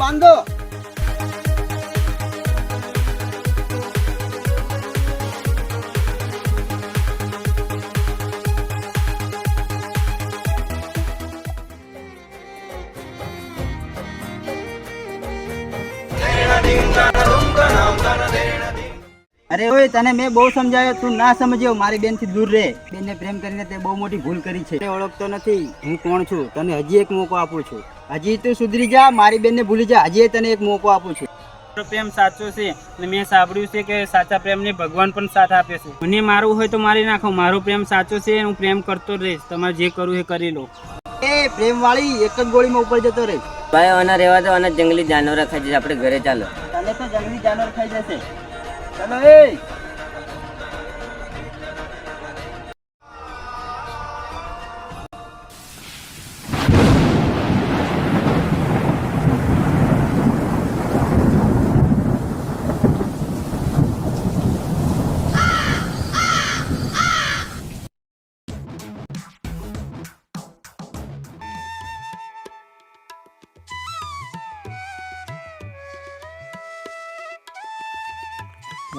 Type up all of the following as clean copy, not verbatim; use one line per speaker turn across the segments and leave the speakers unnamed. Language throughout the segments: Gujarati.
બાંધો. અરે ઓય, તને મેં બહુ સમજાવ્યો, તું ના સમજ્યો. મારી બેન થી દૂર રહે. બેનને પ્રેમ કરીને તે બહુ મોટી ભૂલ કરી છે. ઓળખતો નથી હું કોણ છું. તને હજી એક મોકો આપું છું. હજી તું સુધરી જા, મારી બેનને ભૂલી જા. હજી તને એક મોકો આપું છું.
પ્રેમ સાચો છે અને મેં સાંભળ્યું છે કે સાચા પ્રેમને ભગવાન પણ સાથ આપે છે. મને મારવું હોય તો મારી નાખો. મારો પ્રેમ સાચો છે, હું પ્રેમ કરતો જ રહીશ. તમારે જે કરવું એ કરી લો.
એ પ્રેમ વાળી એક જ ગોળીમાં ઉપર જતો રહે.
ભાઈ આના રહેવા દો, અને જંગલી જાનવર ખાઈ જશે. આપણે ઘરે ચાલો.
તને તો જંગલી જાનવર ખાઈ જશે. ચલો એ.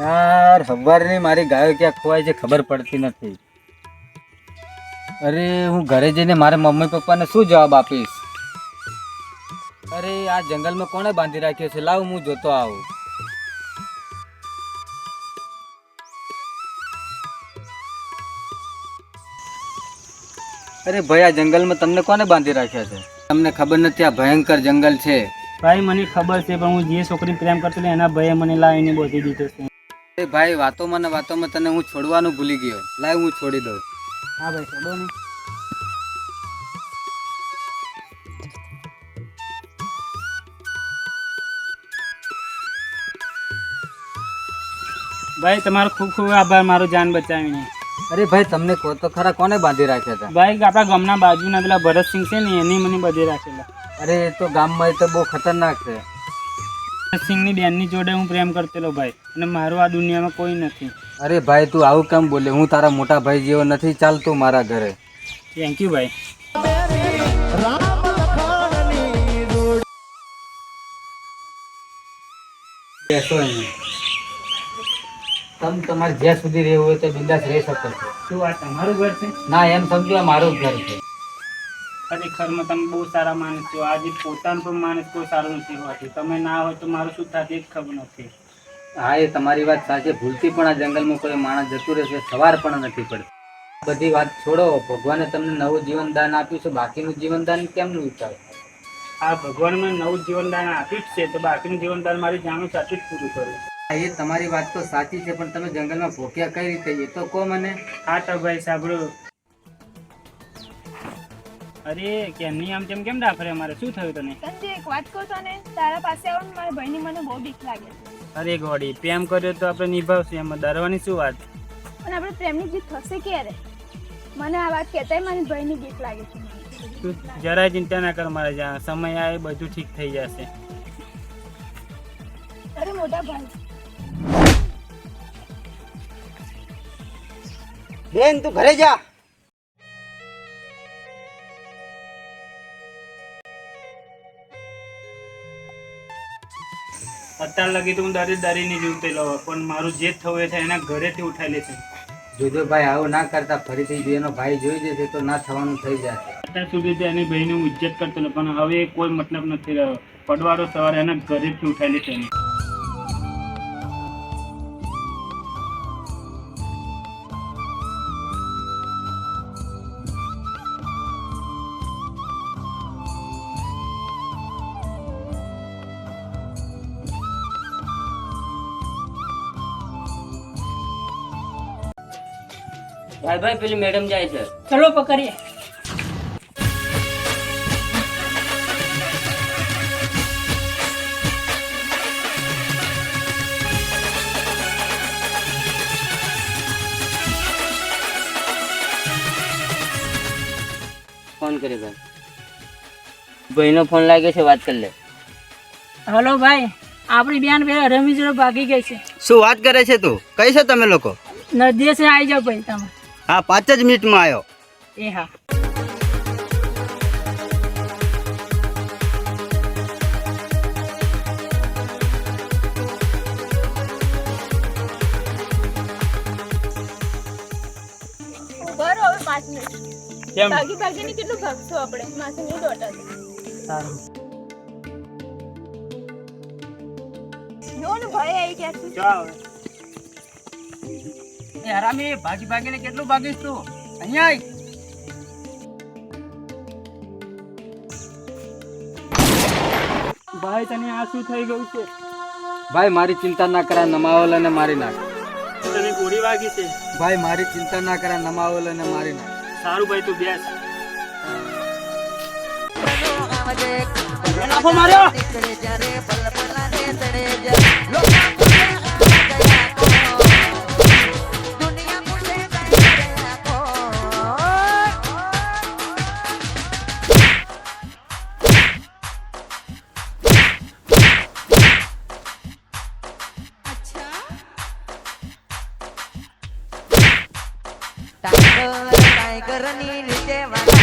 યાર સવારની મારી ગાયો ક્યાં ખોવાય છે ખબર પડતી નથી. અરે હું ઘરે જઈને મારા મમ્મી પપ્પાને શું જવાબ આપીશ? અરે આ જંગલમાં કોણે બાંધી રાખ્યો છે? લાવ હું જોતો આવું. અરે ભાઈ, આ જંગલમાં તમને કોને બાંધી રાખ્યા છે? તમને ખબર નથી આ ભયંકર જંગલ છે?
ભાઈ મને ખબર છે, પણ હું જે છોકરી પ્રેમ કરતો ને એના ભયે મને લાવીને બોધી દીધો છે.
અરે ભાઈ, વાતોમાં તને હું છોડવાનું ભૂલી ગયો. લાવ હું છોડી દઉં.
હા ભાઈ, છોડો ને. ભાઈ તમારો ખૂબ ખૂબ આભાર મારો જાન બચાવીને.
અરે ભાઈ, તમને કહો તો ખરા, કોને બાંધી રાખ્યા હતા?
ભાઈ આપણા ગામના બાજુના પેલા ભરતસિંહ છે ને, એની મને બાંધી રાખેલા.
અરે એ તો ગામમાં એ તો બહુ ખતરનાક છે.
ભરતસિંહની બેનની જોડે હું પ્રેમ કરતેલો ભાઈ, અને મારો આ દુનિયામાં કોઈ નથી.
અરે ભાઈ, તું આવું કેમ બોલે? હું તારા મોટા ભાઈ જેવો નથી. ચાલતું મારા ઘરે.
થેન્ક યુ ભાઈ.
બેસો અહીંયા. તમે તમારે જ્યાં સુધી રહેવું હોય તો બિંદાસ રહી શકો છો.
શું આ તમારું ઘર છે?
ના, એમ સમજો આ મારું જ ઘર છે.
ખરેખરમાં તમે બહુ સારા માણસ છો. આજે પોતાનું પણ માણસ કોઈ સારું નથી હોતું. તમે ના હોય તો મારું શું થાય એ જ ખબર નથી.
હા, એ તમારી વાત સાચી. ભૂલથી પણ આ જંગલમાં કોઈ માણસ જતું રહેશે, સવાર પણ નથી પડતી. બધી વાત છોડો. ભગવાને તમને નવું જીવનદાન આપ્યું છે, બાકીનું જીવનદાન કેમનું વિચાર?
આ ભગવાન મને નવું જીવનદાન આપ્યું જ છે, તો બાકીનું જીવનદાન મારી જાણું સાચું જ પૂરું કરું.
એ તમારી વાત તો સાચી છે, પણ તમે જંગલમાં ભોક્યા કઈ રીતે એ તો કહો મને.
હા તો ભાઈ સાંભળો. અરે કેમની આમ કેમ ડાફરે? અમારે શું થયું તને?
સંજય, એક વાત કહું તને, તારા પાસે આવું ને મારા ભાઈની મને બહુ બીક લાગે છે.
અરે ગોડી, પ્રેમ કર્યો તો આપણે નિભાવશું, એમાં ડરવાની શું વાત?
અને આપણે પ્રેમની જીત થશે ક્યારે? મને આ વાત કહેતાય મારી ભાઈની બીક લાગે છે.
તું જરાય ચિંતા ના કર, મારે જ્યાં સમય આવે બધું ઠીક થઈ જશે.
અરે મોટા ભાઈ,
બેન તું ઘરે જા.
અત્યાર લગી તો હું ડરીને જીવતેલો, પણ મારું જે થયું એ થાય એના ઘરેથી ઉઠાઈ લે છે.
જોજો ભાઈ, આવું ના કરતા. ફરીથી બેનો ભાઈ જોઈ જશે તો ના થવાનું થઈ જશે.
અત્યાર સુધી તો એની બહેની હું ઇજ્જત કરતો હતો, પણ હવે કોઈ મતલબ નથી રહ્યો. પડવારો સવારે એના ઘરેથી ઉઠાઈ લે છે.
ભાઈ પેલી મેડમ જાય છે.
ચલો પકડીએ.
ફોન કર્યો ભાઈ. ભાઈનો ફોન લાગ્યો છે, વાત કરી લે.
હલો ભાઈ, આપણી બેન પેલા રમી જોડે ભાગી ગઈ છે.
શું વાત કરે છે તું? કઈ છો તમે લોકો?
નદીએ છે, આવી જાઓ ભાઈ તમે.
હા, 5 જ મિનિટમાં આવ્યો.
એ હા. 5 મિનિટ
કેમ
ભાગી ભાગીને કેટલું ભાગશું આપણે માથે નહીં દોડતા
સારું
જો ને ભાઈ આવી ગયા છે
ચાલ
એ હરામી ભાગી ભાગીને કેટલું ભાગીશ તું અહીંયા આય.
ભાઈ તને આ શું થઈ ગયું છે
ભાઈ મારી ચિંતા ના કરા નમાવલ અને મારી નાખ.
તને ગોળી વાગી છે
ભાઈ મારી ચિંતા ના કરા નમાવલ અને મારી નાખ.
સારું ભાઈ તું બેસ નાખો માર્યો
टाइगर टाइगर नी रीते वाला